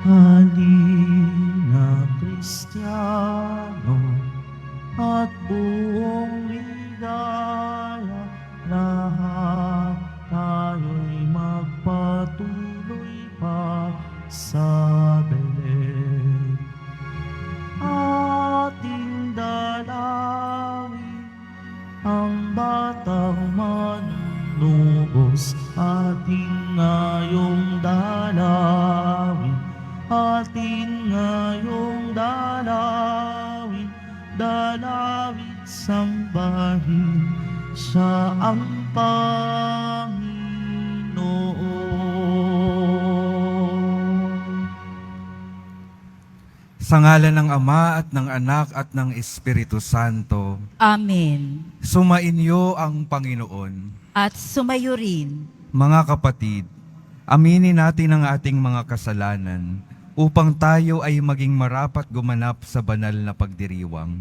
Halina Kristiyano at buong ligaya, lahat tayo'y magpatuloy pa sa Belen. Ating dalangin ang batang manunubos, ating ngayong dalangin, ating ngayong dalawin, dalawin sambahin siya ang Panginoon. Sa ngalan ng Ama at ng Anak at ng Espiritu Santo, Amen. sumainyo ang Panginoon. At sumayo rin. Mga kapatid, aminin natin ang ating mga kasalanan upang tayo ay maging marapat gumanap sa banal na pagdiriwang.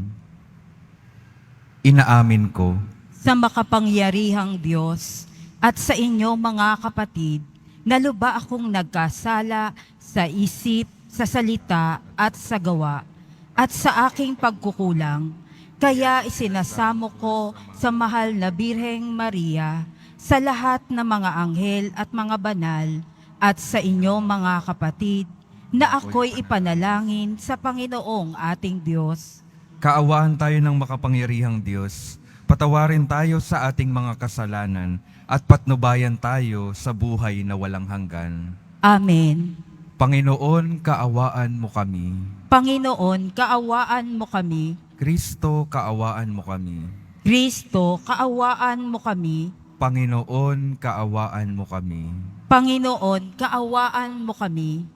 Inaamin ko Sa makapangyarihang Diyos at sa inyo mga kapatid, na luba akong nagkasala sa isip, sa salita at sa gawa, at sa aking pagkukulang. Kaya isinasamo ko sa mahal na Birheng Maria, sa lahat ng mga anghel at mga banal, at sa inyo mga kapatid, na ako'y ipanalangin sa Panginoong ating Diyos. kaawaan tayo ng makapangyarihang Diyos, patawarin tayo sa ating mga kasalanan at patnubayan tayo sa buhay na walang hanggan. Amen. Panginoon, kaawaan mo kami. Panginoon, kaawaan mo kami. Kristo, kaawaan mo kami. Kristo, kaawaan mo kami. Panginoon, kaawaan mo kami. Panginoon, kaawaan mo kami.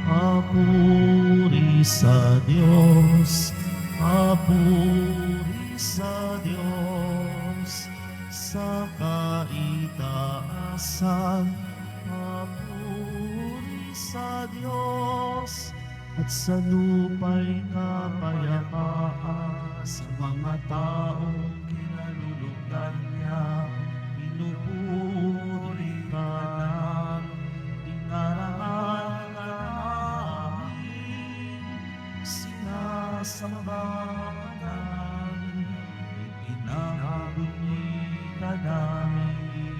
Papuri sa Diyos, papuri sa Diyos, sa kaitaasan, papuri sa Diyos, at sa lupa'y kapayapaan, sa mga taong kinalulugdan niya, pinupuri ka namin, dinarahan ka namin, sinasamba ka namin, ipinabunyi ka namin,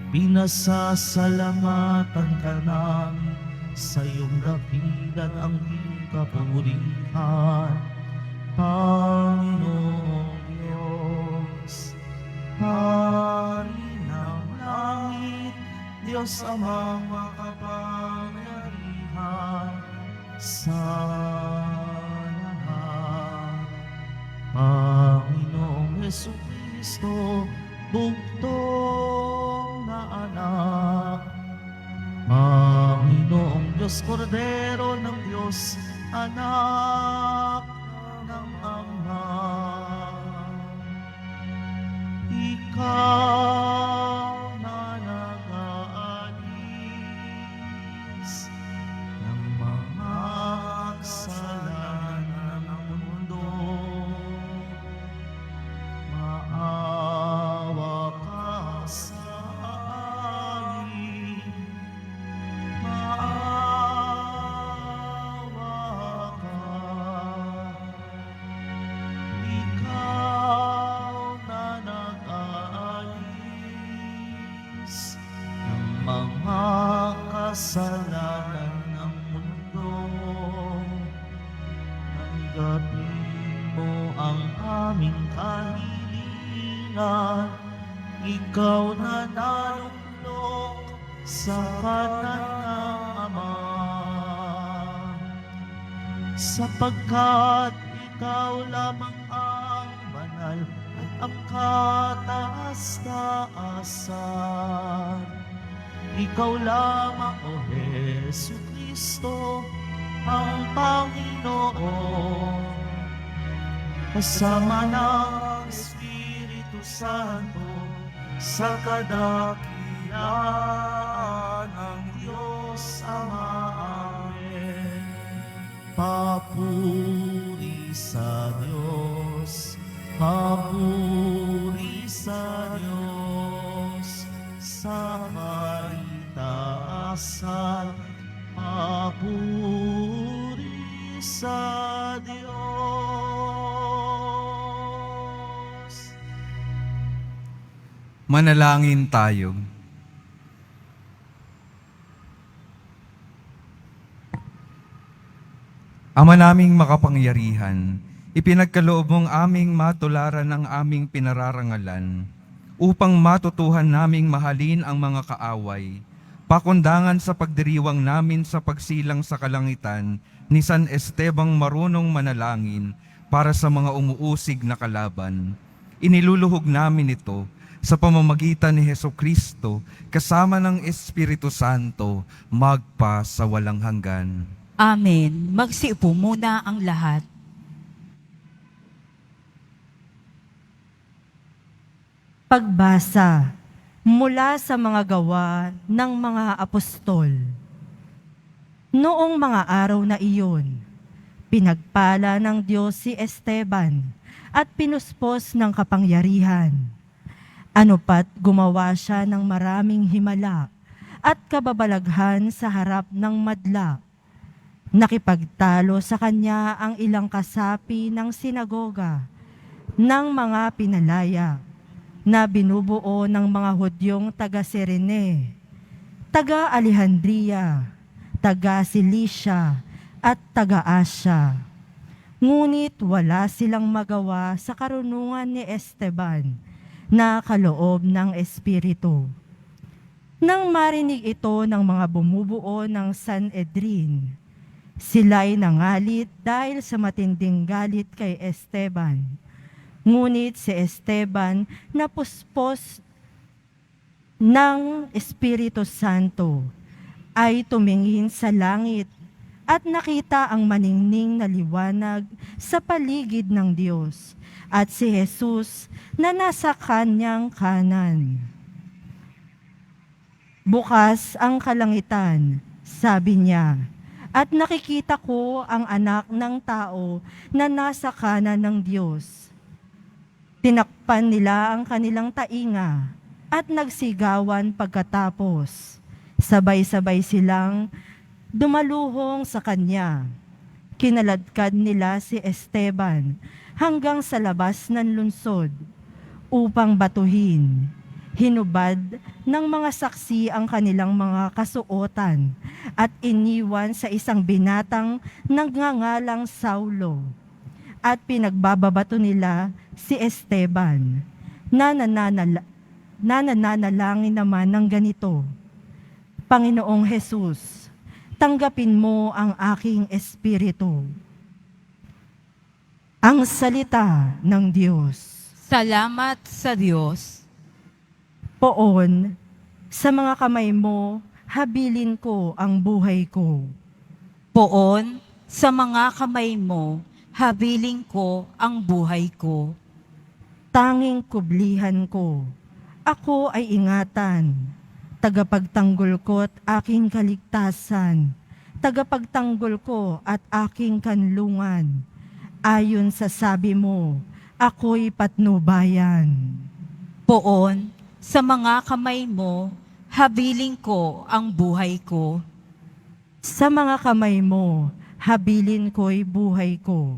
pinasasalamatan ka namin, sa iyong dakilan ang iyong kapurihan, Panginoong Diyos. Hari ng langit, Diyos amang makapangyarihan sa lahat. Panginoong Jesucristo, bugtong na anak, Panginoong Diyos, Kordero ng Diyos, anak ng Ama. Ikaw na nag-aalis ng mga kasalanan ng mundo, maawa ka sa amin. Maawa ka, ikaw na nag-aalis ng mga kasalanan ng mundo. Tanggapin mo ang aming kahilingan, ikaw na nalulok sa kanan ng Ama, sapagkat ikaw lamang ang banal at ang kataas-taasan. Ikaw lamang, O Jesucristo, ang Panginoon, kasama ng Espiritu Santo, sa kadakilaan ng Diyos Ama. Amen. Papuri sa Diyos, Papuri sa Diyos sa kaligtasan. Papuri sa Diyos. Manalangin tayo. Ama naming makapangyarihan, ipinagkaloob mong aming matularan ang aming pinararangalan upang matutuhan naming mahalin ang mga kaaway, pakundangan sa pagdiriwang namin sa pagsilang sa kalangitan ni San Estebang marunong manalangin para sa mga umuusig na kalaban. Iniluluhog namin ito sa pamamagitan ni Hesukristo kasama ng Espiritu Santo magpa sa walang hanggan. Amen. Magsiupo muna ang lahat. Pagbasa mula sa mga gawa ng mga apostol. Noong mga araw na iyon, pinagpala ng Diyos si Esteban at pinuspos ng kapangyarihan. Ano pat gumawa siya ng maraming himala at kababalaghan sa harap ng madla. Nakipagtalo sa kanya ang ilang kasapi ng sinagoga ng mga pinalaya na binubuo ng mga Hudyong taga-Sirene, taga-Alejandria, taga-Cilicia at taga-Asya. Ngunit wala silang magawa sa karunungan ni Esteban na kaloob ng Espiritu. Nang marinig ito ng mga bumubuo ng Sanhedrin, sila'y nangalit dahil sa matinding galit kay Esteban. Ngunit si Esteban napuspos ng Espiritu Santo ay tumingin sa langit at nakita ang maningning na liwanag sa paligid ng Diyos at si Jesus na nasa kanyang kanan. Bukas ang kalangitan, sabi niya, at nakikita ko ang anak ng tao na nasa kanan ng Diyos. Tinakpan nila ang kanilang tainga at nagsigawan pagkatapos. Sabay-sabay silang dumaluhong sa kanya. Kinaladkad nila si Esteban hanggang sa labas ng lungsod upang batuhin. Hinubad ng mga saksi ang kanilang mga kasuotan at iniwan sa isang binatang nagngangalang Saulo. At pinagbababato nila si Esteban na nananalangin naman ng ganito, Panginoong Jesus, tanggapin mo ang aking espiritu. Ang salita ng Diyos. Salamat sa Diyos. Poon, sa mga kamay mo, habilin ko ang buhay ko. Poon, sa mga kamay mo, habilin ko ang buhay ko. Tanging kublihan ko, ako ay ingatan, tagapagtanggol ko at aking kaligtasan, tagapagtanggol ko at aking kanlungan. Ayon sa sabi mo, ako'y patnubayan. Poon, sa mga kamay mo, habilin ko ang buhay ko. Sa mga kamay mo, habilin ko'y buhay ko.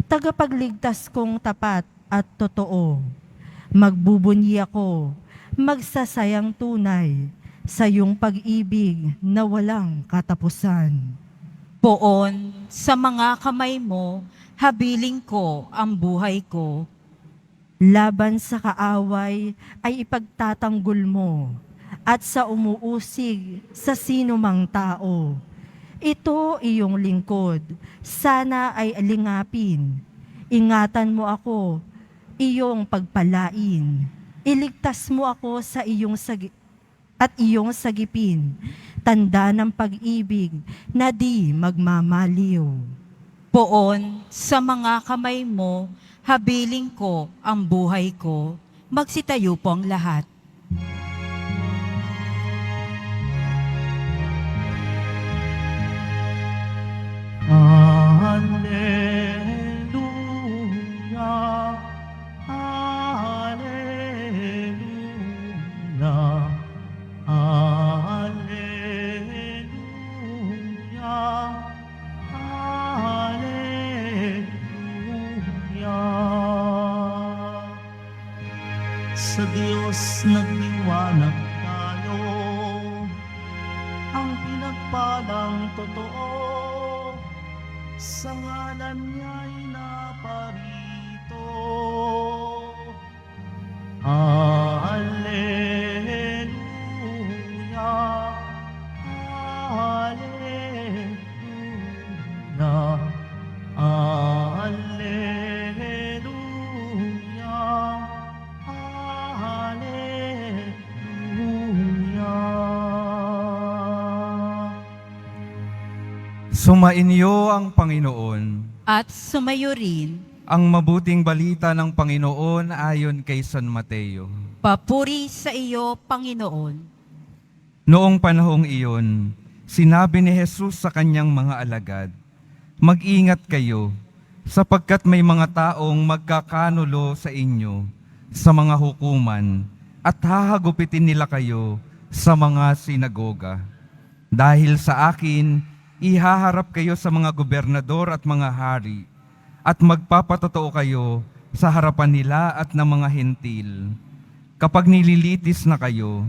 Tagapagligtas kong tapat at totoo. Magbubunyi ako, magsasayang tunay sa iyong pag-ibig na walang katapusan. Poon, sa mga kamay mo, habilin ko ang buhay ko. Laban sa kaaway ay ipagtatanggol mo at sa umuusig sa sino mang tao. Ito iyong lingkod, sana ay alingapin. Ingatan mo ako, iyong pagpalain. Iligtas mo ako sa iyong sagipin, tanda ng pag-ibig na di magmamaliw. Poon, sa mga kamay mo, habilin ko ang buhay ko. Magsitayo po ang lahat. Alleluia, sa Diyos nagliwanag tayo, ang pinagpalang totoo, sa ngalan niya'y naparito. Alleluia, Alleluia, Alleluia, Alleluia. Sumainyo ang Panginoon. At sumayo rin. Ang mabuting balita ng Panginoon ayon kay San Mateo. Papuri sa iyo, Panginoon. Noong panahong iyon, sinabi ni Jesus sa kanyang mga alagad, "Mag-ingat kayo, sapagkat may mga taong magkakanulo sa inyo sa mga hukuman at hahagupitin nila kayo sa mga sinagoga. Dahil sa akin, ihaharap kayo sa mga gobernador at mga hari, at magpapatotoo kayo sa harapan nila at ng mga hentil. Kapag nililitis na kayo,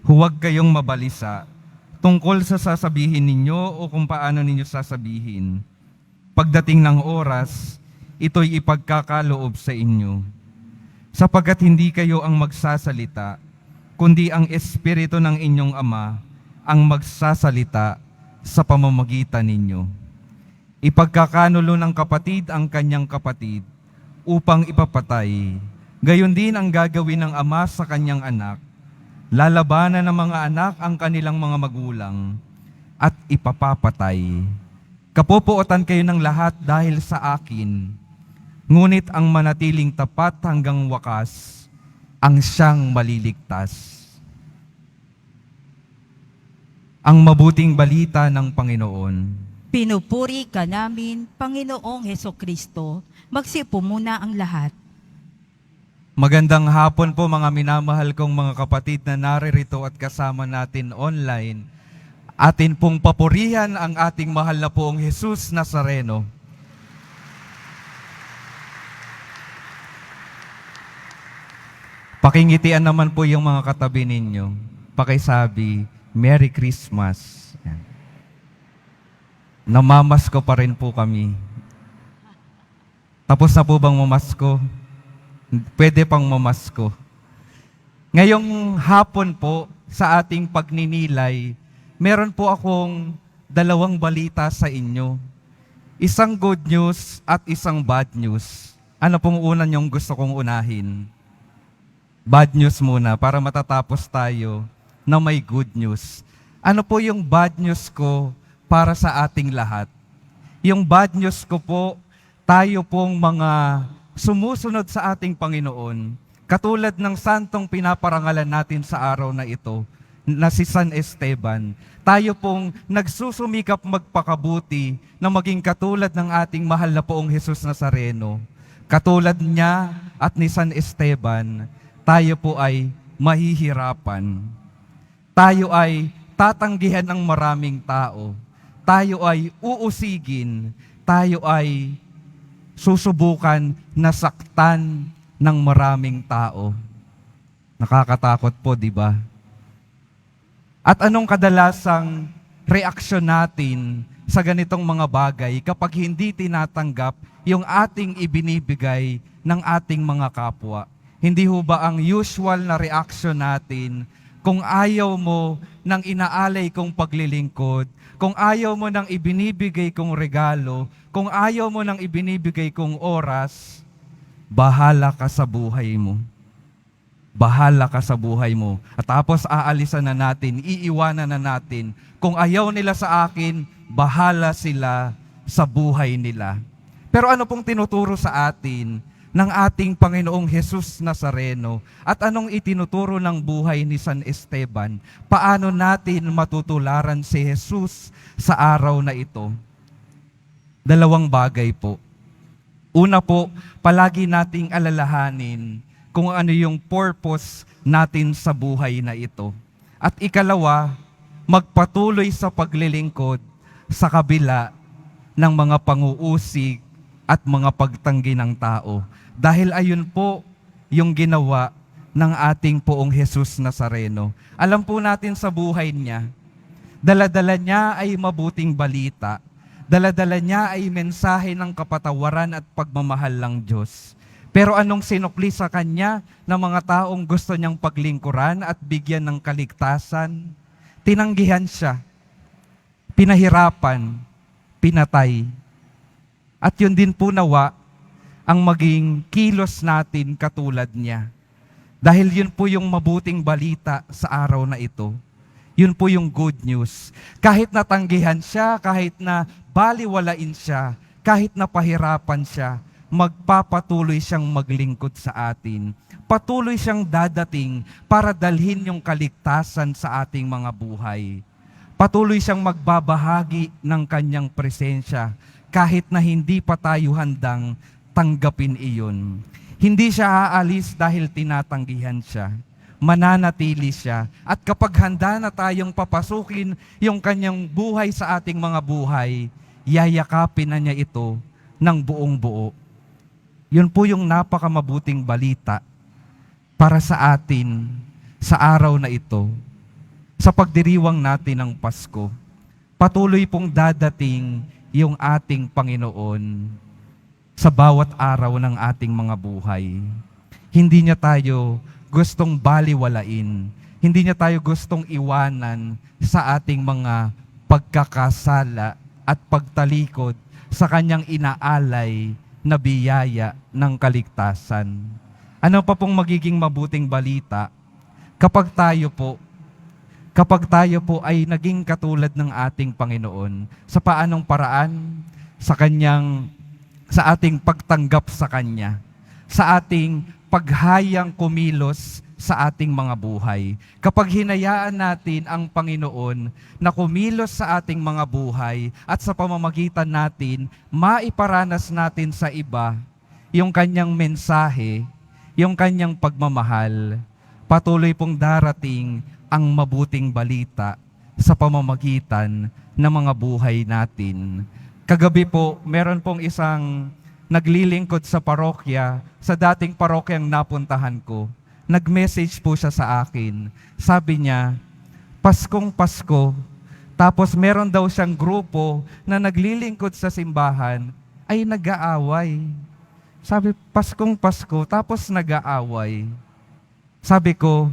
huwag kayong mabalisa tungkol sa sasabihin ninyo o kung paano ninyo sasabihin. Pagdating ng oras, ito'y ipagkakaloob sa inyo. Sapagkat hindi kayo ang magsasalita, kundi ang Espiritu ng inyong Ama ang magsasalita sa pamamagitan ninyo. Ipagkakanulo ng kapatid ang kanyang kapatid upang ipapatay. Gayon din ang gagawin ng ama sa kanyang anak. Lalabanan ng mga anak ang kanilang mga magulang at ipapapatay. Kapupuotan kayo ng lahat dahil sa akin. Ngunit ang manatiling tapat hanggang wakas, ang siyang maliligtas." Ang mabuting balita ng Panginoon. Pinupuri ka namin, Panginoong Hesukristo. Magsipo muna ang lahat. Magandang hapon po mga minamahal kong mga kapatid na naririto at kasama natin online. Atin pong papurihan ang ating mahal na poong Jesus Nazareno. Pakingitian naman po yung mga katabi ninyo. Pakisabi, Merry Christmas. Yan. Namamasko pa rin po kami. Tapos na po bang mamasko? Pwede pang mamasko. Ngayong hapon po, sa ating pagninilay, meron po akong dalawang balita sa inyo. Isang good news at isang bad news. Ano pong una niyong gusto kong unahin? Bad news muna para matatapos tayo na may good news. Ano po yung bad news ko para sa ating lahat? Yung bad news ko po, tayo pong mga sumusunod sa ating Panginoon, katulad ng santong pinaparangalan natin sa araw na ito, na si San Esteban, tayo pong nagsusumikap magpakabuti na maging katulad ng ating mahal na poong Jesus Nazareno. Katulad niya at ni San Esteban, tayo po ay mahihirapan. Tayo ay tatanggihan ng maraming tao. Tayo ay uusigin. Tayo ay susubukan na saktan ng maraming tao. Nakakatakot po, di ba? At anong kadalasang reaksyon natin sa ganitong mga bagay kapag hindi tinatanggap yung ating ibinibigay ng ating mga kapwa? Hindi ho ba ang usual na reaksyon natin kung ayaw mo ng inaalay kong paglilingkod, kung ayaw mo ng ibinibigay kong regalo, kung ayaw mo ng ibinibigay kong oras, bahala ka sa buhay mo. Bahala ka sa buhay mo. At tapos aalisan na natin, iiwanan na natin. Kung ayaw nila sa akin, bahala sila sa buhay nila. Pero ano pong tinuturo sa atin ng ating Panginoong Jesus Nazareno at anong itinuturo ng buhay ni San Esteban? Paano natin matutularan si Jesus sa araw na ito? Dalawang bagay po. Una po, palagi nating alalahanin kung ano yung purpose natin sa buhay na ito. At ikalawa, magpatuloy sa paglilingkod sa kabila ng mga panguusig at mga pagtanggi ng tao. Dahil ayun po yung ginawa ng ating Poong Jesus Nazareno. Alam po natin sa buhay niya, dala-dala niya ay mabuting balita. Dala-dala niya ay mensahe ng kapatawaran at pagmamahal ng Diyos. Pero anong sinukli sa kanya ng mga taong gusto niyang paglingkuran at bigyan ng kaligtasan? Tinanggihan siya, pinahirapan, pinatay. At yun din po nawa ang maging kilos natin katulad niya. Dahil yun po yung mabuting balita sa araw na ito. Yun po yung good news. Kahit natanggihan siya, kahit na baliwalain siya, kahit na pahirapan siya, magpapatuloy siyang maglingkod sa atin. Patuloy siyang dadating para dalhin yung kaligtasan sa ating mga buhay. Patuloy siyang magbabahagi ng kanyang presensya kahit na hindi pa tayo handang tanggapin iyon. Hindi siya aalis dahil tinatanggihan siya. Mananatili siya. At kapag handa na tayong papasukin yung kanyang buhay sa ating mga buhay, yayakapin na niya ito ng buong buo. Yun po yung napakamabuting balita para sa atin sa araw na ito, sa pagdiriwang natin ng Pasko. Patuloy pong dadating yung ating Panginoon sa bawat araw ng ating mga buhay. Hindi niya tayo gustong baliwalain. Hindi niya tayo gustong iwanan sa ating mga pagkakasala at pagtalikod sa kanyang inaalay na biyaya ng kaligtasan. Ano pa pong magiging mabuting balita kapag tayo po ay naging katulad ng ating Panginoon? Sa paanong paraan? Sa ating pagtanggap sa Kanya, sa ating paghayang kumilos sa ating mga buhay. Kapag hinayaan natin ang Panginoon na kumilos sa ating mga buhay at sa pamamagitan natin, maiparanas natin sa iba yung Kanyang mensahe, yung Kanyang pagmamahal, patuloy pong darating ang mabuting balita sa pamamagitan ng mga buhay natin. Kagabi po, meron pong isang naglilingkod sa parokya, sa dating parokyang napuntahan ko. Nag-message po siya sa akin. Sabi niya, Paskong Pasko, tapos meron daw siyang grupo na naglilingkod sa simbahan, ay nag-aaway. Sabi, Paskong Pasko, tapos nag-aaway. Sabi ko,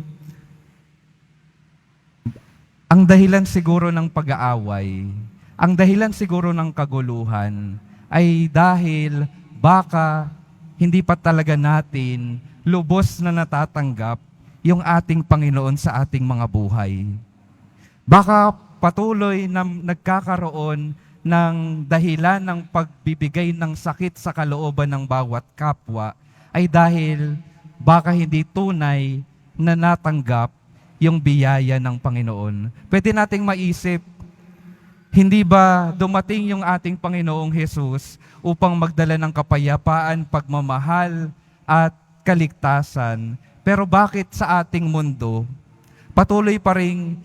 ang dahilan siguro ng pag-aaway, ang dahilan siguro ng kaguluhan ay dahil baka hindi pa talaga natin lubos na natatanggap yung ating Panginoon sa ating mga buhay. Baka patuloy na nagkakaroon ng dahilan ng pagbibigay ng sakit sa kalooban ng bawat kapwa ay dahil baka hindi tunay na natanggap yung biyaya ng Panginoon. Pwede nating maisip, hindi ba dumating yung ating Panginoong Jesus upang magdala ng kapayapaan, pagmamahal at kaligtasan? Pero bakit sa ating mundo patuloy pa ring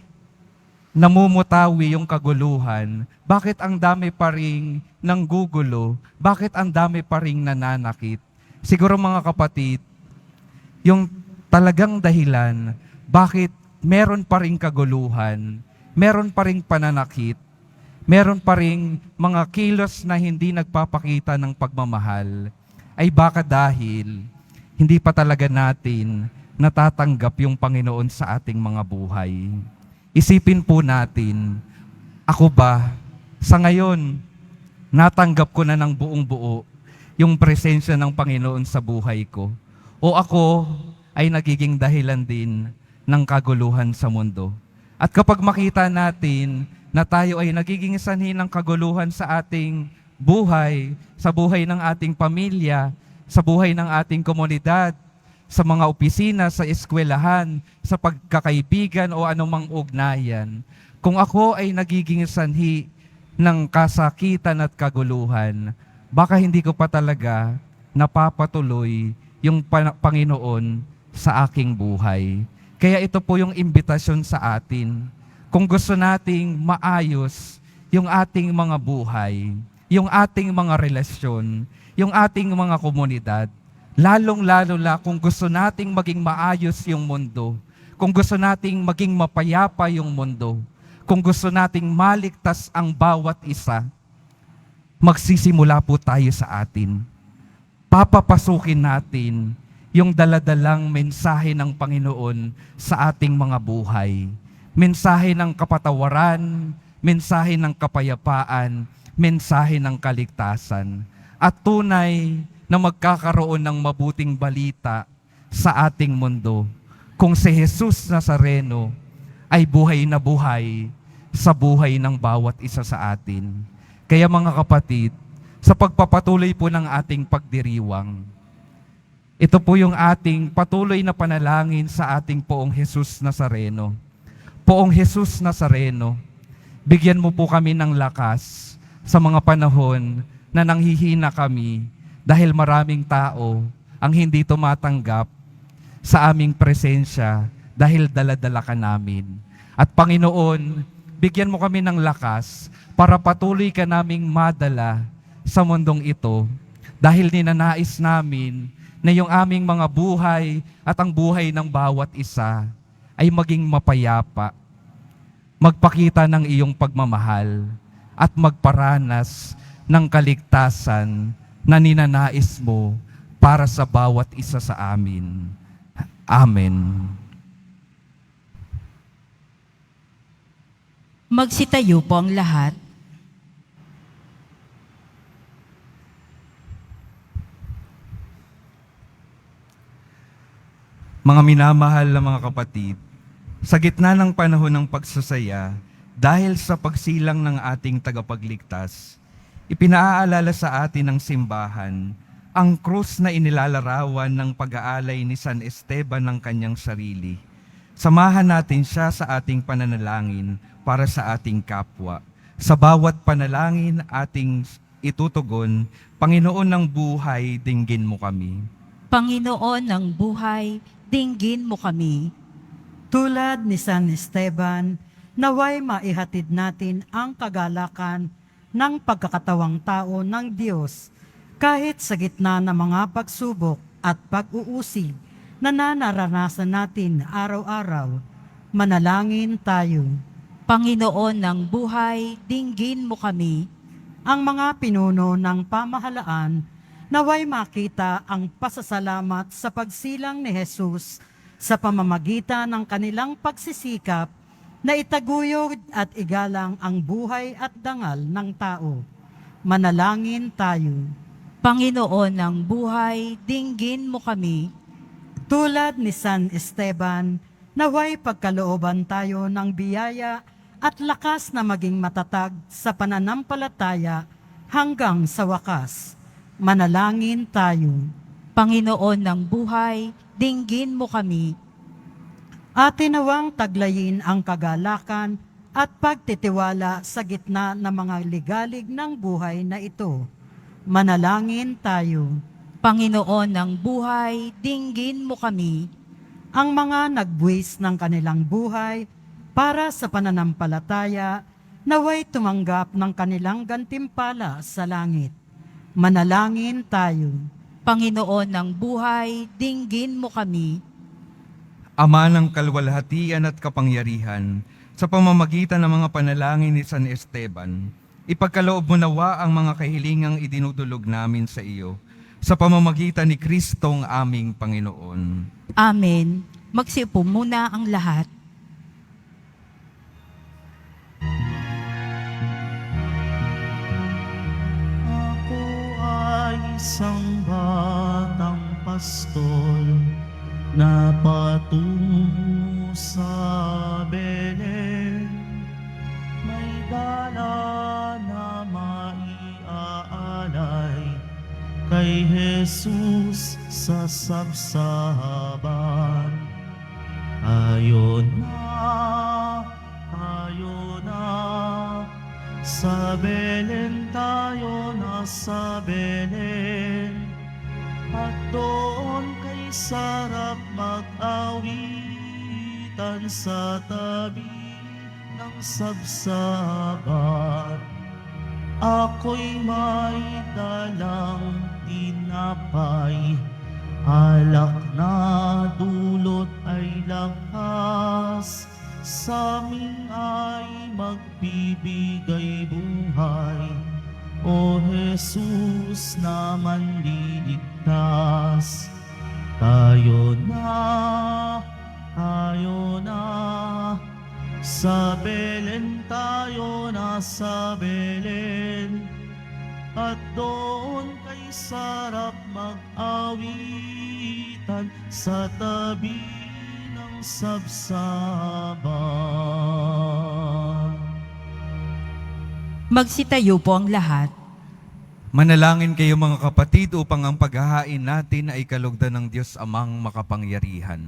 namumutawi yung kaguluhan? Bakit ang dami pa ring nanggugulo? Bakit ang dami pa ring nananakit? Siguro mga kapatid, yung talagang dahilan bakit meron pa ring kaguluhan, meron pa ring pananakit, meron pa ring mga kilos na hindi nagpapakita ng pagmamahal, ay baka dahil hindi pa talaga natin natatanggap yung Panginoon sa ating mga buhay. Isipin po natin, ako ba, sa ngayon, natanggap ko na ng buong buo yung presensya ng Panginoon sa buhay ko? O ako ay nagiging dahilan din ng kaguluhan sa mundo? At kapag makita natin na tayo ay nagiging sanhi ng kaguluhan sa ating buhay, sa buhay ng ating pamilya, sa buhay ng ating komunidad, sa mga opisina, sa eskwelahan, sa pagkakaibigan o anumang ugnayan, kung ako ay nagiging sanhi ng kasakitan at kaguluhan, baka hindi ko pa talaga napapatuloy yung Panginoon sa aking buhay. Kaya ito po yung imbitasyon sa atin. Kung gusto nating maayos yung ating mga buhay, yung ating mga relasyon, yung ating mga komunidad, Lalong-lalo na kung gusto nating maging maayos yung mundo, kung gusto nating maging mapayapa yung mundo, kung gusto nating maligtas ang bawat isa, magsisimula po tayo sa atin. Papapasukin natin yung daladalang mensahe ng Panginoon sa ating mga buhay. Mensahe ng kapatawaran, mensahe ng kapayapaan, mensahe ng kaligtasan. At tunay na magkakaroon ng mabuting balita sa ating mundo kung si Jesus Nazareno ay buhay na buhay sa buhay ng bawat isa sa atin. Kaya mga kapatid, sa pagpapatuloy po ng ating pagdiriwang, ito po yung ating patuloy na panalangin sa ating Poong Jesus Nazareno. Poong Jesus Nazareno, bigyan mo po kami ng lakas sa mga panahon na nanghihina kami dahil maraming tao ang hindi tumatanggap sa aming presensya dahil dala-dala ka namin. At Panginoon, bigyan mo kami ng lakas para patuloy ka naming madala sa mundong ito dahil ninanais namin na yung aming mga buhay at ang buhay ng bawat isa ay maging mapayapa, magpakita ng iyong pagmamahal at magparanas ng kaligtasan na ninanais mo para sa bawat isa sa amin. Amen. Magsitayo po ang lahat. Mga minamahal na mga kapatid, sa gitna ng panahon ng pagsasaya, dahil sa pagsilang ng ating tagapagligtas, ipinaalala sa atin ng simbahan ang krus na inilalarawan ng pag-aalay ni San Esteban ng kanyang sarili. Samahan natin siya sa ating pananalangin para sa ating kapwa. Sa bawat panalangin ating itutugon, Panginoon ng buhay, dinggin mo kami. Panginoon ng buhay, dinggin mo kami. Tulad ni San Esteban, naway maihatid natin ang kagalakan ng pagkakatawang tao ng Diyos kahit sa gitna ng mga pagsubok at pag-uusig na nararanasan natin araw-araw. Manalangin tayo. Panginoon ng buhay, dinggin mo kami. Ang mga pinuno ng pamahalaan naway makita ang pasasalamat sa pagsilang ni Jesus sa pamamagitan ng kanilang pagsisikap na itaguyod at igalang ang buhay at dangal ng tao. Manalangin tayo. Panginoon ng buhay, dinggin mo kami. Tulad ni San Esteban, naway pagkalooban tayo ng biyaya at lakas na maging matatag sa pananampalataya hanggang sa wakas. Manalangin tayo. Panginoon ng buhay, dinggin mo kami. Atin nawang taglayin ang kagalakan at pagtitiwala sa gitna ng mga ligalig ng buhay na ito. Manalangin tayo. Panginoon ng buhay, dinggin mo kami. Ang mga nagbuwis ng kanilang buhay para sa pananampalataya, naway tumanggap ng kanilang gantimpala sa langit. Manalangin tayo. Panginoon ng buhay, dinggin mo kami. Ama ng kalwalhatian at kapangyarihan, sa pamamagitan ng mga panalangin ni San Esteban, ipagkaloob mo nawa ang mga kahilingang idinudulog namin sa iyo, sa pamamagitan ni Kristong aming Panginoon. Amen. Magsiupo muna ang lahat. Ako ay isang batang pastol na patungo sa Belen. May dala na maiaalay kay Jesus sa sabsaban. Ayon na, sa Belen tayo nasa Belen. At doon kay sarap mag-awitan sa tabi ng sabsaban. Ako'y may dalang tinapay alak na dulot ay lakas, sa amin ay magbibigay buhay. O Jesus na manliligtas, tayo na, sa Belen tayo na sa Belen, at doon kay sarap mag-awitan sa tabi ng sabsaban. Magsitayo po ang lahat. Manalangin kayo mga kapatid upang ang paghahain natin ay kalugdan ng Diyos Amang makapangyarihan.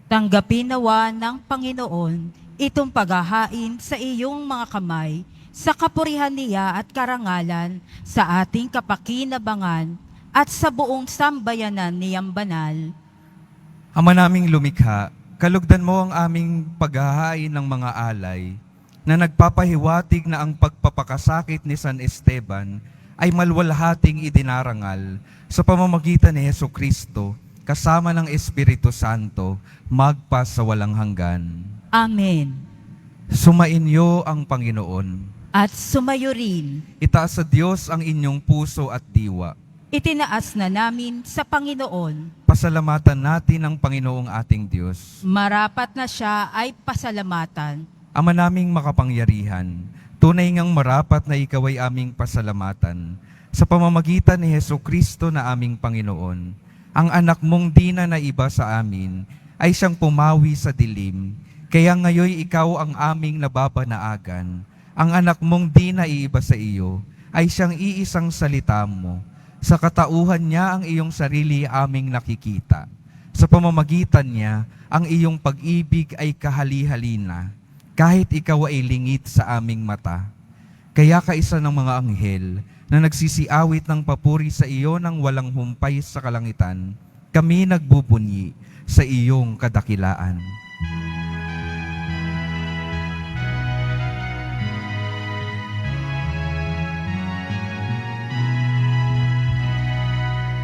Tanggapin nawa ng Panginoon itong paghahain sa iyong mga kamay, sa kapurihan niya at karangalan, sa ating kapakinabangan, at sa buong sambayanan niyang banal. Ama naming lumikha, kalugdan mo ang aming paghahain ng mga alay na nagpapahiwatig na ang pagpapakasakit ni San Esteban ay malwalhating idinarangal sa pamamagitan ni Hesukristo kasama ng Espiritu Santo magpa sa walang hanggan. Amen. Sumainyo ang Panginoon. At sumayo rin, Itaas sa Diyos ang inyong puso at diwa. itinaas na namin sa Panginoon. Pasalamatan natin ang Panginoong ating Diyos. Marapat na siya ay pasalamatan. Ama naming makapangyarihan, tunay ngang marapat na ikaw ay aming pasalamatan sa pamamagitan ni Hesukristo na aming Panginoon. Ang anak mong di na naiba sa amin ay siyang pumawi sa dilim, kaya ngayon ikaw ang aming nababanaagan. Ang anak mong di na iiba sa iyo ay siyang iisang salita mo. Sa katauhan niya ang iyong sarili aming nakikita. Sa pamamagitan niya, ang iyong pag-ibig ay kahali-halina, kahit ikaw ay lingit sa aming mata. Kaya kaisa ng mga anghel na nagsisiawit ng papuri sa iyo ng walang humpay sa kalangitan, kami nagbubunyi sa iyong kadakilaan.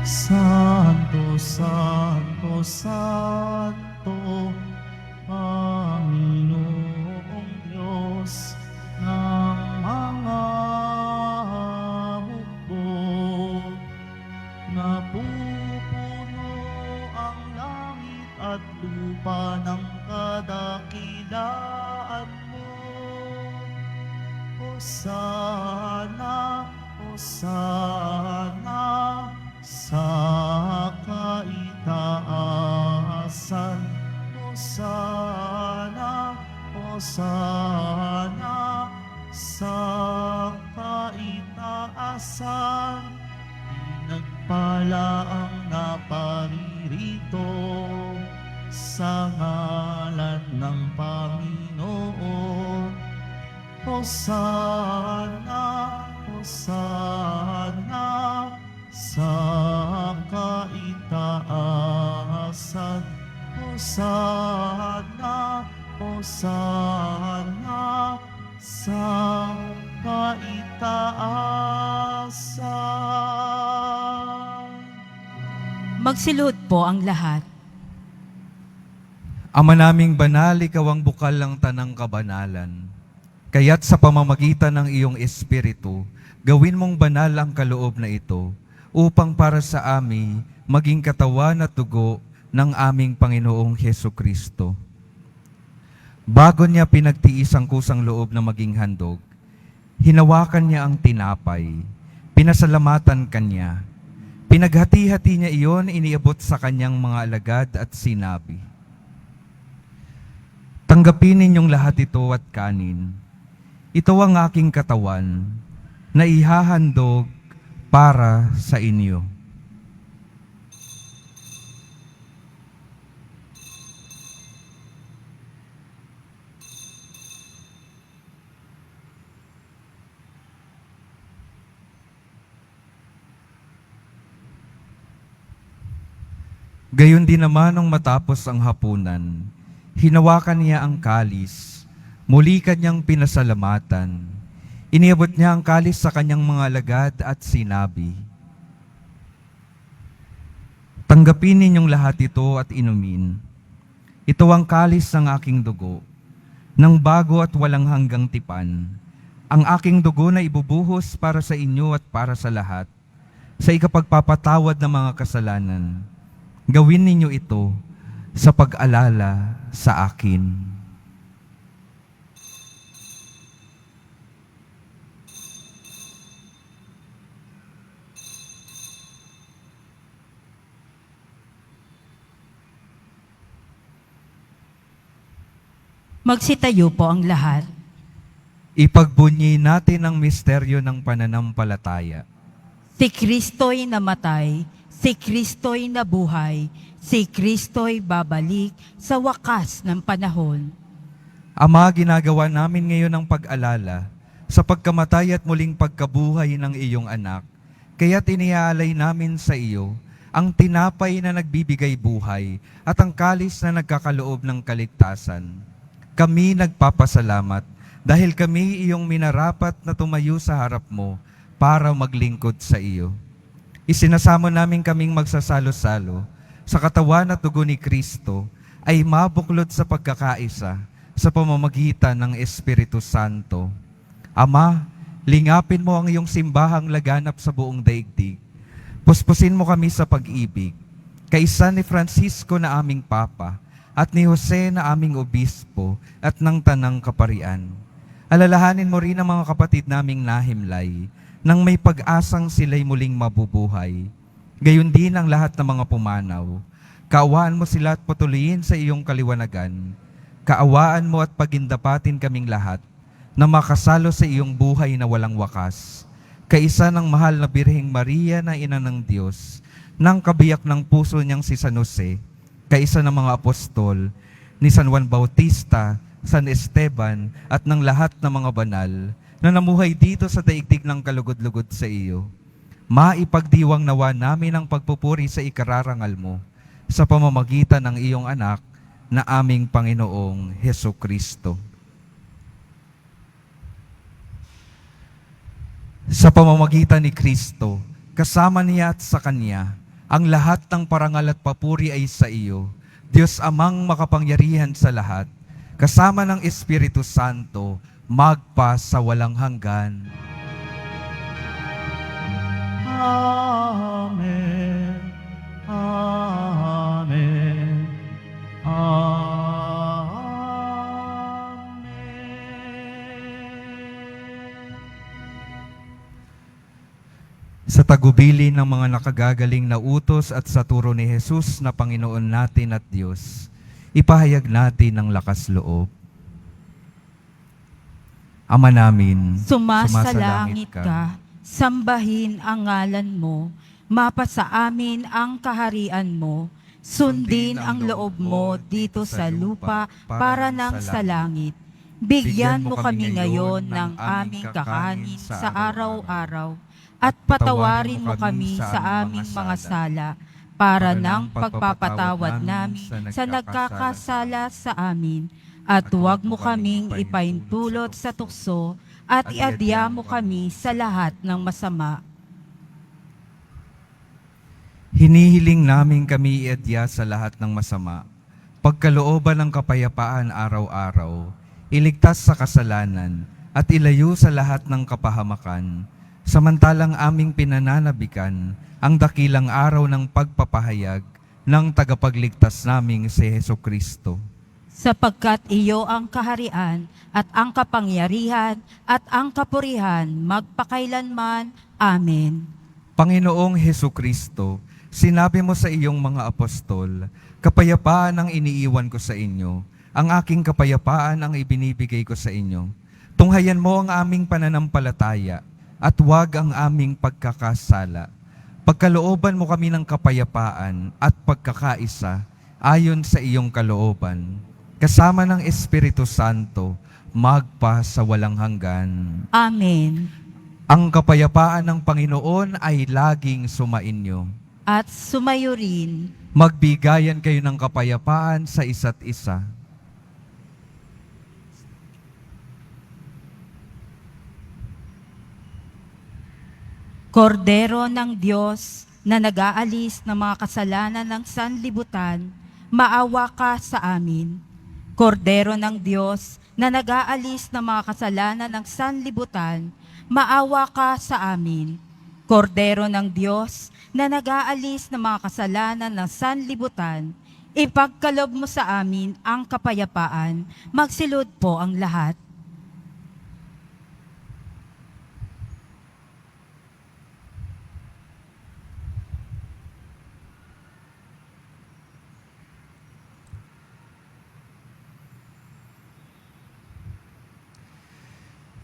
Santo, Santo, Santo, Panginoong Diyos ng mga hukbo. Napupuno ang langit at lupa ng kadakilaan mo. Hosana, Hosana, sa kaitaasan. Hosana, Hosana, sa kaitaasan. Pinagpala ang naparirito sa ngalan ng Panginoon. Hosana, Hosana, sa kaitaasan. Hosana, Hosana, sa kaitaasan. Magsiluhod po ang lahat. Ama naming banal, ikaw ang bukal ng tanang kabanalan. Kaya't sa pamamagitan ng iyong Espiritu, gawin mong banal ang kaloob na ito, upang para sa amin maging katawan at dugo ng aming Panginoong Hesukristo. Bago niya pinagtiis ang kusang loob na maging handog, hinawakan niya ang tinapay, pinasalamatan kanya, pinaghati-hati niya iyon, iniabot sa kanyang mga alagad at sinabi, "Tanggapin ninyong lahat ito at kanin. Ito ang aking katawan na ihahandog para sa inyo." Gayon din naman nung matapos ang hapunan, hinawakan niya ang kalis, muli kanyang pinasalamatan. Iniabot niya ang kalis sa kanyang mga alagad at sinabi, Tanggapin ninyong lahat ito at inumin. Ito ang kalis ng aking dugo, ng bago at walang hanggang tipan. Ang aking dugo na ibubuhos para sa inyo at para sa lahat, sa ikapagpapatawad ng mga kasalanan. Gawin ninyo ito sa pag-alala sa akin. Magsitayo po ang lahat. Ipagbunyi natin ang misteryo ng pananampalataya. Si Kristo'y namatay, si Kristo'y nabuhay, si Kristo'y babalik sa wakas ng panahon. Ama, ginagawa namin ngayon ang pag-alala sa pagkamatay at muling pagkabuhay ng iyong anak. Kaya't iniaalay namin sa iyo ang tinapay na nagbibigay buhay at ang kalis na nagkakaloob ng kaligtasan. Kami nagpapasalamat dahil kami iyong minarapat na tumayo sa harap mo para maglingkod sa iyo. Isinasamo namin kaming magsasalo-salo sa katawan at dugo ni Kristo ay mabuklod sa pagkakaisa sa pamamagitan ng Espiritu Santo. Ama, lingapin mo ang iyong simbahang laganap sa buong daigdig. Puspusin mo kami sa pag-ibig, kaisa ni Francisco na aming Papa, at ni Jose na aming obispo at ng tanang kaparian. Alalahanin mo rin ang mga kapatid naming nahimlay nang may pag-asang sila'y muling mabubuhay. Gayon din ang lahat ng mga pumanaw. Kaawaan mo sila at patuloyin sa iyong kaliwanagan. Kaawaan mo at pagindapatin kaming lahat na makasalo sa iyong buhay na walang wakas. Kaisa ng mahal na Birheng Maria na Ina ng Diyos, ng kabiyak ng puso niyang si San Jose, kaisa ng mga apostol, ni San Juan Bautista, San Esteban, at ng lahat ng mga banal na namuhay dito sa daigdig ng kalugod-lugod sa iyo. Maipagdiwang nawa namin ang pagpupuri sa ikararangal mo sa pamamagitan ng iyong anak na aming Panginoong Hesukristo. Sa pamamagitan ni Kristo, kasama niya at sa Kanya, ang lahat ng parangal at papuri ay sa iyo, Diyos Amang makapangyarihan sa lahat, kasama ng Espiritu Santo, magpa sa walang hanggan. Amen. Amen. Amen. Sa tagubili ng mga nakagagaling na utos at sa turo ni Jesus na Panginoon natin at Diyos, ipahayag natin ang lakas loob. Ama namin, Sumasalangit ka, sambahin ang ngalan mo, mapasa amin ang kaharian mo, sundin ang loob mo dito sa lupa para nang sa langit. Bigyan mo kami ngayon ng aming kakanin sa araw-araw, at patawarin mo kami sa aming mga sala, para ng pagpapatawad namin sa nagkakasala sa amin. At huwag mo kaming ipaintulot sa tukso, at iadya mo kami sa lahat ng masama. hinihiling namin kami iadya sa lahat ng masama, pagkalooban ng kapayapaan araw-araw, iligtas sa kasalanan, at ilayo sa lahat ng kapahamakan, samantalang aming pinananabikan ang dakilang araw ng pagpapahayag ng tagapagligtas naming si Hesukristo. Sapagkat iyo ang kaharian at ang kapangyarihan at ang kapurihan magpakailanman. Amen. Panginoong Hesukristo, sinabi mo sa iyong mga apostol, kapayapaan ang iniiwan ko sa inyo, ang aking kapayapaan ang ibinibigay ko sa inyo. Tunghayan mo ang aming pananampalataya at huwag ang aming pagkakasala. Pagkalooban mo kami ng kapayapaan at pagkakaisa ayon sa iyong kalooban, kasama ng Espiritu Santo, magpa sa walang hanggan. Amen. Ang kapayapaan ng Panginoon ay laging sumainyo. At sumayo rin. Magbigayan kayo ng kapayapaan sa isa't isa. Kordero ng Diyos, na nag-aalis ng mga kasalanan ng sanlibutan, maawa ka sa amin. Kordero ng Diyos na nag-aalis ng mga kasalanan ng sanlibutan, maawa ka sa amin. Kordero ng Diyos na nag-aalis ng mga kasalanan ng sanlibutan, ipagkaloob mo sa amin ang kapayapaan. Magsilod po ang lahat.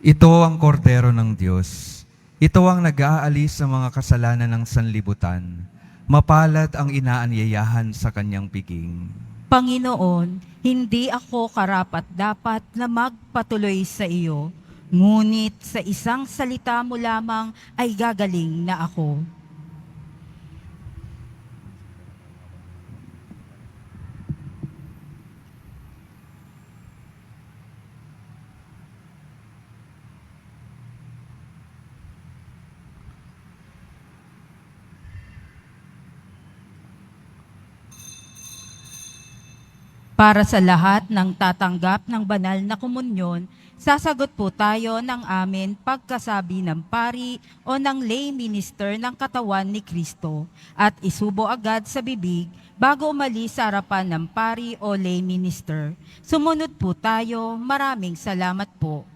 Ito ang kordero ng Diyos. Ito ang nag-aalis sa mga kasalanan ng sanlibutan. Mapalad ang inaanyayahan sa kanyang piging. Panginoon, hindi ako karapat-dapat na magpatuloy sa iyo, ngunit sa isang salita mo lamang ay gagaling na ako. Para sa lahat ng tatanggap ng banal na komunyon, sasagot po tayo ng amin pagkasabi ng pari o ng lay minister ng katawan ni Kristo at isubo agad sa bibig bago umalis sa harapan ng pari o lay minister. Sumunod po tayo. Maraming salamat po.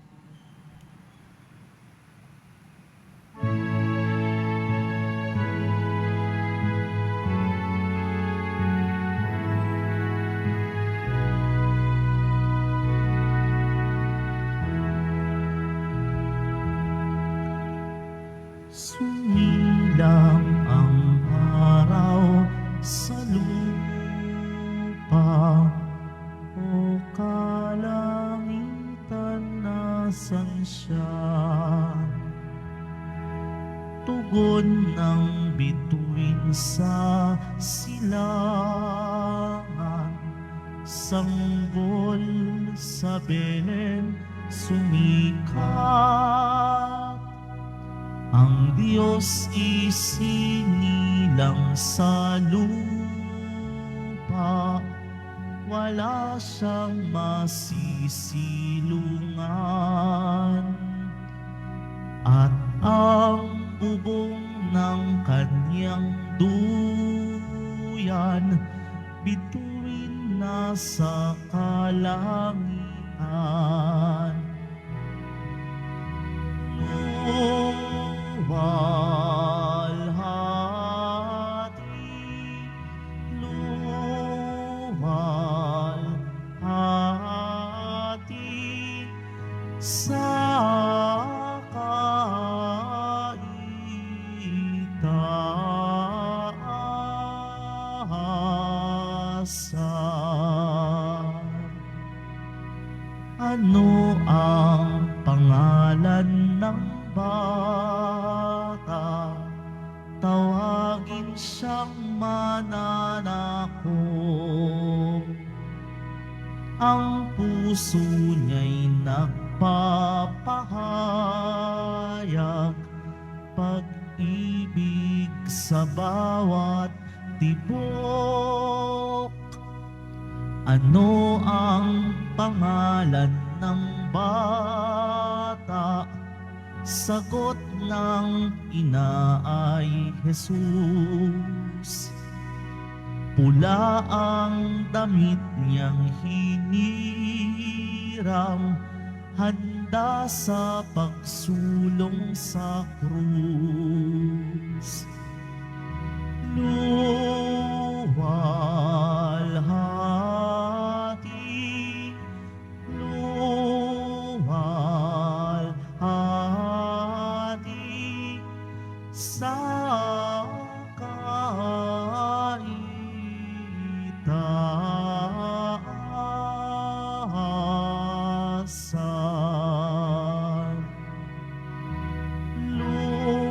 Sumilang ang araw sa lupa, o kalangitan nasan siya? Tugon ng bituin sa silangan, sanggol sa Belen sumikat. Ang Diyos isinilang sa lupa, wala siyang masisilungan. At ang bubong ng kanyang duyan, bituin na sa kalangitan. Luwalhati sa kaitaasan. Ano ang pangalan ng bata? Tawagin siyang mananako. Ang puso niya'y nagpapahayag, pag-ibig sa bawat tibok. Ano ang pangalan ng bata? Sagot ng ina ay Jesus. Pula ang damit niyang hiniram, handa sa pagsulong sa krus. Luwalhati, luwalhati sa kaitaasan. Luwalhati,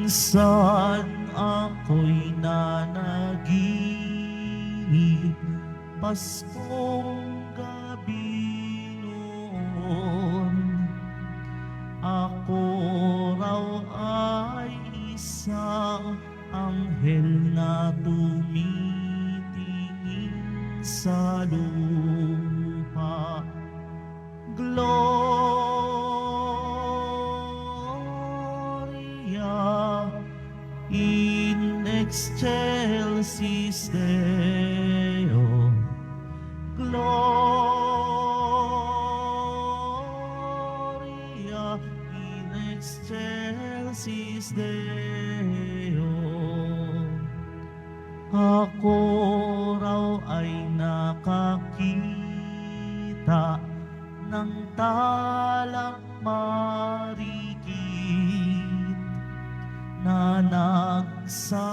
Minsan ako'y nanaginip, Paskong gabi noon. Ako raw ay isang anghel na tumitingin sa lupa. Gloria in excelsis Deo. Gloria in excelsis Deo. Ako raw ay nakakita ng talang marikit na nagsasabog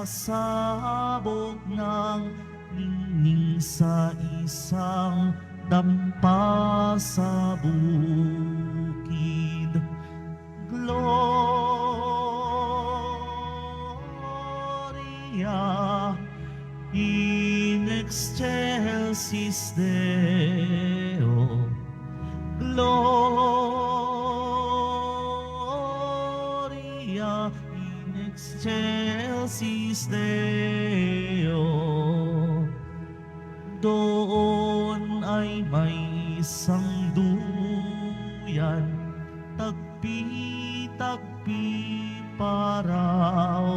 ng ningning sa isang dampa sa bukid. Gloria in excelsis Deo. Gloria in excelsis Deo. Doon ay may isang duyan, tagpi-tagpi paraw.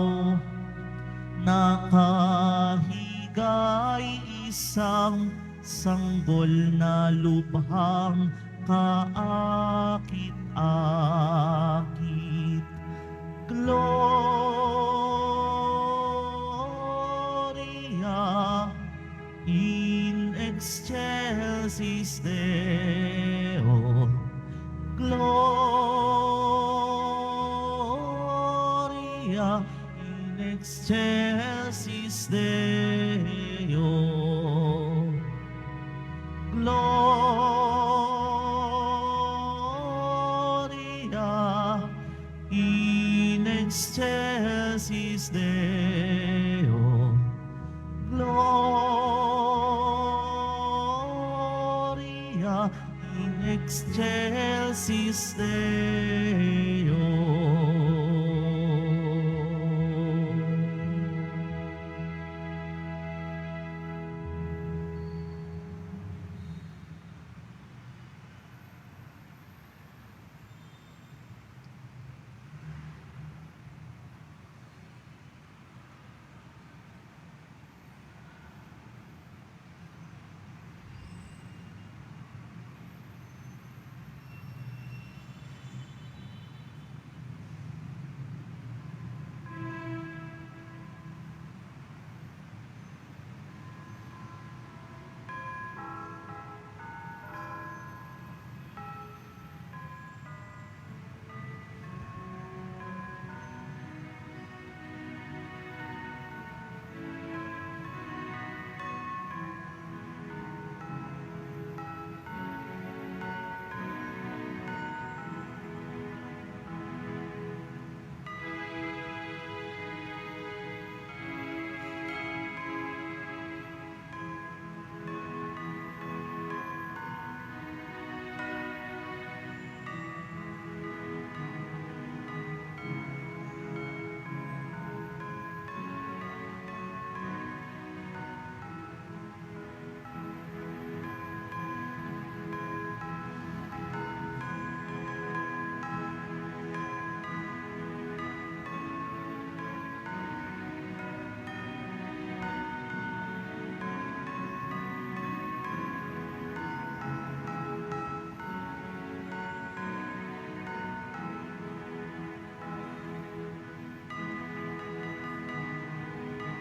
Nakahigay isang sanggol na lubhang kaakit-akit. Gloria in excelsis Deo. Gloria in excelsis Deo. Gloria in excelsis Deo. Gloria in excelsis Deo.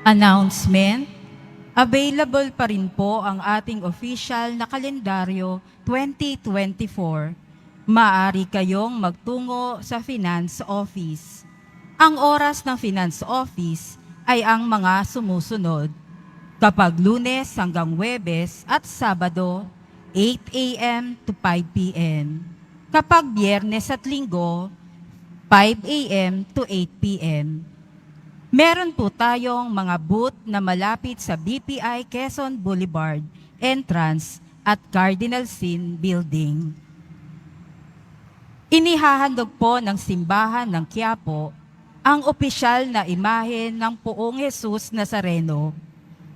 Announcement. Available pa rin po ang ating official na kalendaryo 2024. Maaari kayong magtungo sa Finance Office. Ang oras ng Finance Office ay ang mga sumusunod. Kapag Lunes hanggang Huwebes at Sabado, 8 a.m. to 5 p.m. Kapag Biyernes at Linggo, 5 a.m. to 8 p.m. Meron po tayong mga booth na malapit sa BPI Quezon Boulevard entrance at Cardinal Sin Building. Inihahandog po ng simbahan ng Quiapo ang opisyal na imahe ng Poong Jesus Nazareno.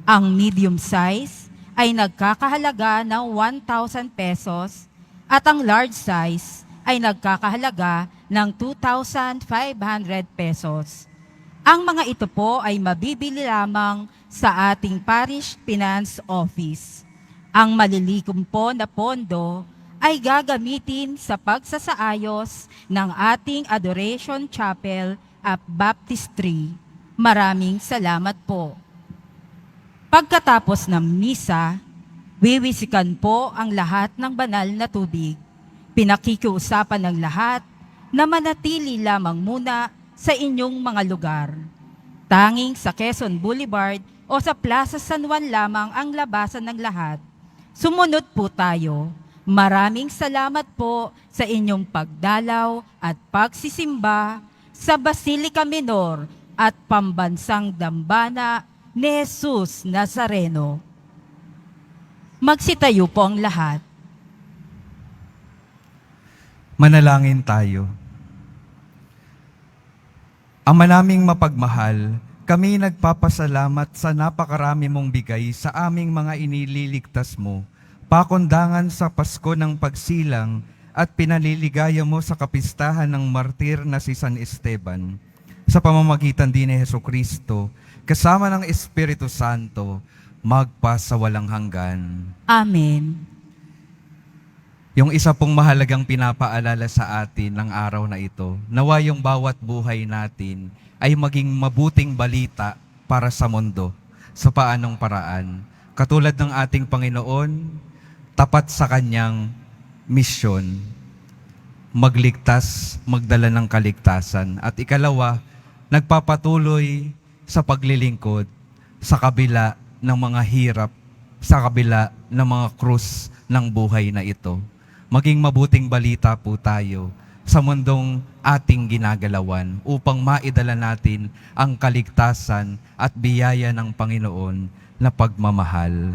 Ang medium size ay nagkakahalaga ng 1,000 pesos at ang large size ay nagkakahalaga ng 2,500 pesos. Ang mga ito po ay mabibili lamang sa ating Parish Finance Office. Ang malilikom po na pondo ay gagamitin sa pagsasaayos ng ating Adoration Chapel at Baptistry. Maraming salamat po. Pagkatapos ng misa, wiwisikan po ang lahat ng banal na tubig. Pinakikiusapan ng lahat na manatili lamang muna sa inyong mga lugar. Tanging sa Quezon Boulevard o sa Plaza San Juan lamang ang labasan ng lahat. Sumunod po tayo. Maraming salamat po sa inyong pagdalaw at pagsisimba sa Basilica Minor at Pambansang Dambana ni Jesus Nazareno. Magsitayo po ang lahat. Manalangin tayo. Ama naming mapagmahal, kami nagpapasalamat sa napakarami mong bigay sa aming mga inililigtas mo, pakundangan sa Pasko ng pagsilang at pinaliligaya mo sa kapistahan ng martir na si San Esteban. Sa pamamagitan din ni Hesukristo, kasama ng Espiritu Santo, magpasawalang hanggan. Amen. Yung isa pong mahalagang pinapaalala sa atin ng araw na ito, nawa yung bawat buhay natin ay maging mabuting balita para sa mundo. Sa paanong paraan? Katulad ng ating Panginoon, tapat sa kanyang misyon, magligtas, magdala ng kaligtasan. At ikalawa, nagpapatuloy sa paglilingkod sa kabila ng mga hirap, sa kabila ng mga krus ng buhay na ito. Maging mabuting balita po tayo sa mundong ating ginagalawan upang maidala natin ang kaligtasan at biyaya ng Panginoon na pagmamahal.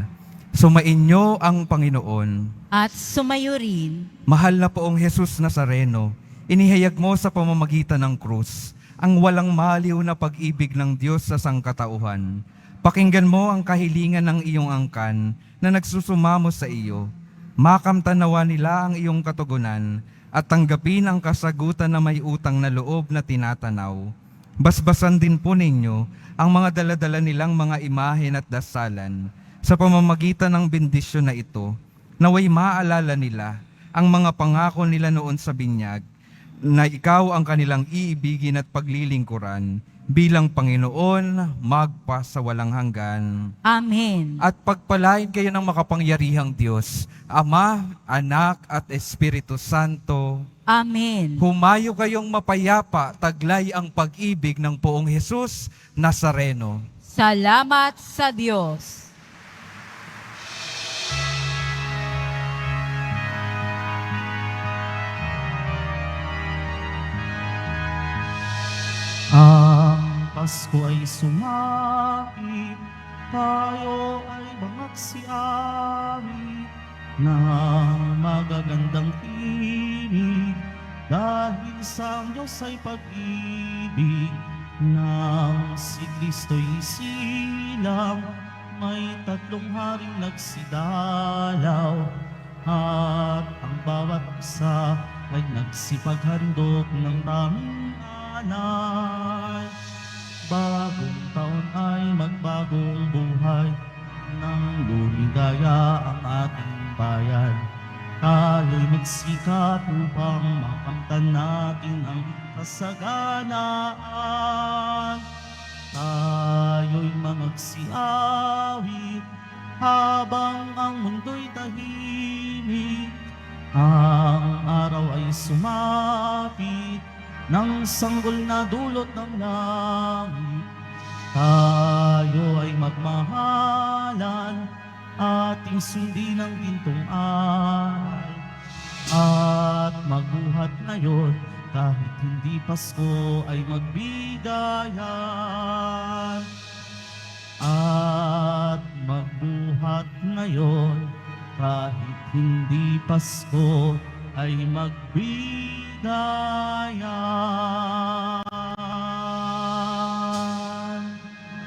Sumainyo ang Panginoon. At sumayo rin. Mahal na Poong Jesus Nazareno, inihayag mo sa pamamagitan ng krus ang walang maliw na pag-ibig ng Diyos sa sangkatauhan. Pakinggan mo ang kahilingan ng iyong angkan na nagsusumamo sa iyo. Makamtanawa nila ang iyong katugunan at tanggapin ang kasagutan na may utang na loob na tinatanaw. Basbasan din po ninyo ang mga daladala nilang mga imahen at dasalan. Sa pamamagitan ng bendisyon na ito, naway maalala nila ang mga pangako nila noon sa binyag, na ikaw ang kanilang iibigin at paglilingkuran bilang Panginoon magpasawalang hanggan. Amen. At pagpalain kayo ng makapangyarihang Diyos, Ama, Anak at Espiritu Santo. Amen. Humayo kayong mapayapa, taglay ang pag-ibig ng Poong Jesus Nazareno. Salamat sa Diyos. Ang Pasko ay sumapit, tayo ay magsiawi ng magagandang tinig, dahil sa Diyos ay pag-ibig, nang si Kristo'y silang, may tatlong haring nagsidalaw, at ang bawat isa ay nagsipaghandog ng tanging anay. Bagong taon ay magbagong buhay, nang lumigaya ang ating bayan. Tayo'y magsikap upang makamtan natin ang kasaganaan. Tayo'y magsiawit habang ang mundo'y tahimik. Ang araw ay sumapit, ng sanggol na dulot ng langit. Tayo ay magmahalan, ating sundin ang gintong ay, at magbuhat ngayon kahit hindi Pasko ay magbigayan at magbuhat ngayon kahit hindi Pasko ay magbigayan.